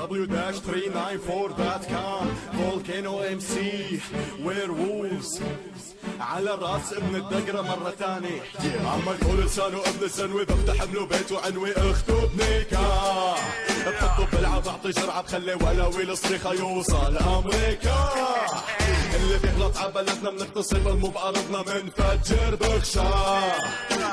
w-394.com Volcano MC Werewolves على الراس ابن الدقرة مرة تاني عم يقول لسانه ابن الزنوي بفتح له بيت وعنوي اخته بنيكاح بحطه بلعب بعطي جرعة بخلي ولاوي الصريخة يوصل امريكا اللي بيغلط عبلدنا بنغتصب مو بأرضنا منفجر بخشاح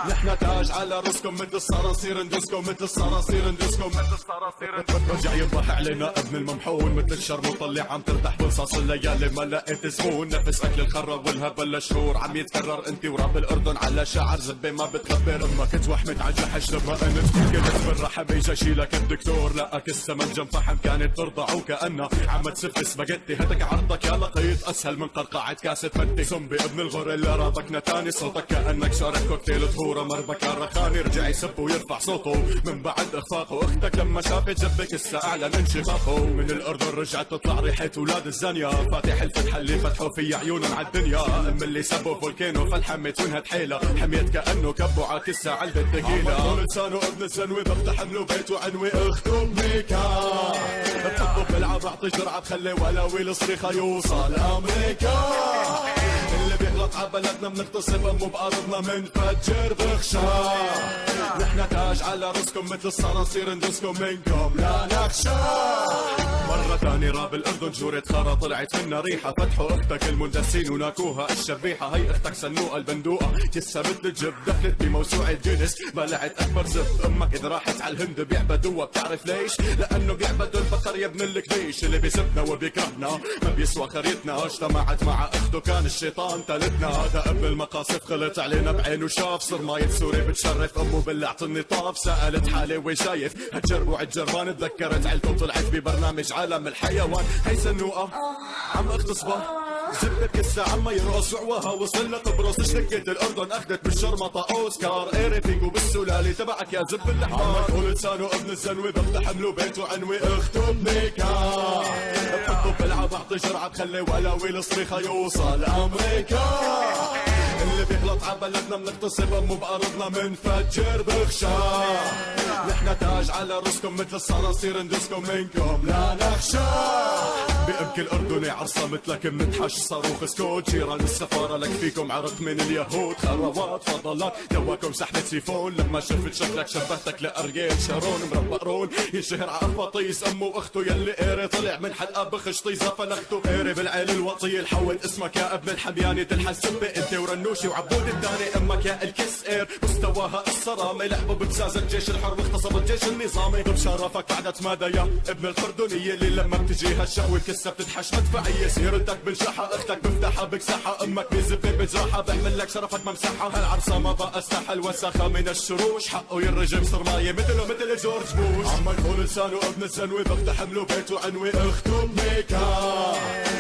نحنا تاج على راسكم مثل الصراصير ندسكم مثل الصراصير ندسكم مثل الصراصير رجع ينضح علينا ابن الممحون مثل الشرموطة اللي عم ترتاح بنصاص الليالي ما لقيت زبون نفس اكل الخرب والهبل لشهور عم يتكرر انت وراب الاردن على شعر زبي ما بتخبر امك توحمت على جحش لما انت قلت بالرحم اجا شيلك الدكتور لقاك السمن جنب فحم كانت ترضع وكأنها عم تسف سباجيتي هدك عرضك يا لقيت اسهل من قرقعة كاسة مدي زومبي ابن الغوريلا رابكنا تاني صوتك كأنك شارب كوكتيل طهورة مربك الرخاني رجع يسب ويرفع صوته من بعد اخفاقه اختك لما شافت جبك هسه اعلن انشقاقه من الاردن رجعت تطلع ريحة ولاد الزانية فاتح الفتحة اللي فتحوا في عيونهم عالدنيا ام اللي سبوا فولكانو فالحمت وينها تحيلة حميت كأنه كبوا عالكسة علبة تقيلة عم لسانه ابن الزنوي بفتح له بيت وعنوي اخته بنيكا بحطه بلعب بعطي جرعة بخلي ولاوي الصريخة يوصل امريكا اللي بيغلط عبلدنا بنغتصب مو بأرضنا منفجر بخشاح نحنا تاج على راسكم مثل الصراصير ندسكم منكم لا نخشى مرة تاني راب الأردن جورة خرا طلعت منا ريحة فتحوا أختك المندسين وناكوها الشبيحة هي أختك سنوقة البندوقة كسها مثل الجب دخلت بموسوعة جينيس بلعت أكبر زب أمك إذا راحت على الهند بيعبدوها بتعرف ليش؟ لأنه بيعبدوا البقر يا ابن الكبيش اللي بيسبنا وبيكرهنا ما بيسوى خريطنا اجتمعت مع أخته كان الشيطان تالتنا هذا ابن المقاصف خلط علينا بعينه شاف صر ماية سوري بتشرف أمه بالله اعطني طاف سألت حالي وين شايف هالجربوع الجربان تذكرت عيلته طلعت ببرنامج عالم الحيوان هي سنوقة عم اغتصبه زبت كسة عم يرقص عواها وصل لقبرص اشتكت الاردن اخذت بالشرمطة اوسكار ايري فيكو بالسلالة تبعك يا زب اللحمار عم لسانه ابن الزنوي بفتح له بيت وعنوي اخته بنيكا بحطه بلعب بعطي جرعة بخلي ولاوي الصريخة يوصل امريكا اللي بيغلط عبلدنا بنغتصب مو بأرضنا منفجر بخشاح نحنا تاج على راسكم مثل الصراصير ندسكم منكم لا نخشى بأبكي الأردني عرصة مثلك منتحش صاروخ سكوت جيران السفارة لك فيكم عرق من اليهود خروات فضلات دواكم سحبة سيفون لما شفت شكلك شبهتك لأرجيل شارون مربقرون ينشهر عفاطيس أمه وأخته يلي قيري طلع من حلقة بخش طيزة فلخته قيري بالعيل الوطية الحول اسمك يا ابن الحمياني تلحسب انت ورنوشي وعبود الداني امك يا الكس اير مستواها الصرامة لعبوا ببزاز الجيش الحر واغتصب الجيش النظامي بشرفك بعد تمادى يا ابن القردونية اللي لما بتجيها الشقوة كسة بتتحش مدفعية سيرتك بنشحها اختك بفتحها بكسحها امك بيزبي بجراحة بحمل لك شرفك ممسحها هالعرصة ما بقى استحى الوسخة من الشروش حقه يرجم صرماية مثل جورج بوش عم يقول لسانه ابن الزنوي بفتح له بيت وعنوي اخته بنيكا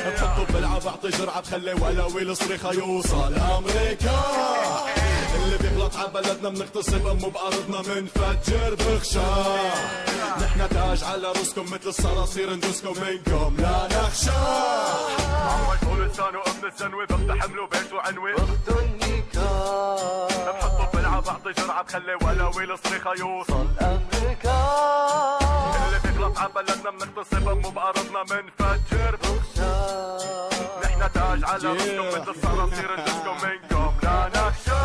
بحطه بلعب بعطي جرعة بخلي ولاوي الصريخة يوصل امريكا اللي بيغلط عبلدنا بنغتصب مو بأرضنا منفجر بخشاح نحنا تاج على راسكم مثل الصراصير ندسكم منكم لا نخشى عم يقول لسانه ابن الزنوي بفتح له بيت وعنوي اخته بنيكا بحطه بلعب بعطي جرعة بخلي ولاوي الصريخة يوصل امريكا اللي بيغلط عبلدنا بنغتصب مو بأرضنا منفجر بخشاح نحنا تاج على راسكم مثل الصراصير ندسكم منكم لا نخشى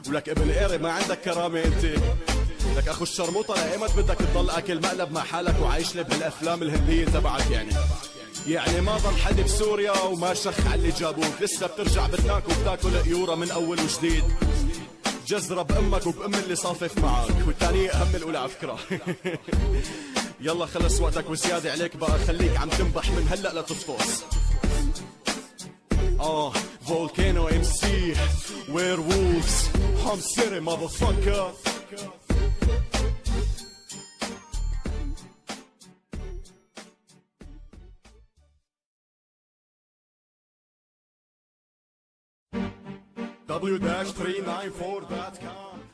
ولك ابن قيري ما عندك كرامة انت لك اخو الشرموطة لايمت بدك تضل اكل مقلب مع حالك وعايش لي بهالافلام الهندية تبعك يعني ما ضل حد بسوريا وما شخ على اللي جابوك لسه بترجع بتناك وبتاكل قيورة من اول وجديد جزرة بامك وبام اللي صافف معك والثانية اهم الاولى على فكرة يلا خلص وقتك وزيادة عليك بقى خليك عم تنبح من هلأ لتفطس Volcano MC Werewolves Hum City motherfucker w-394.com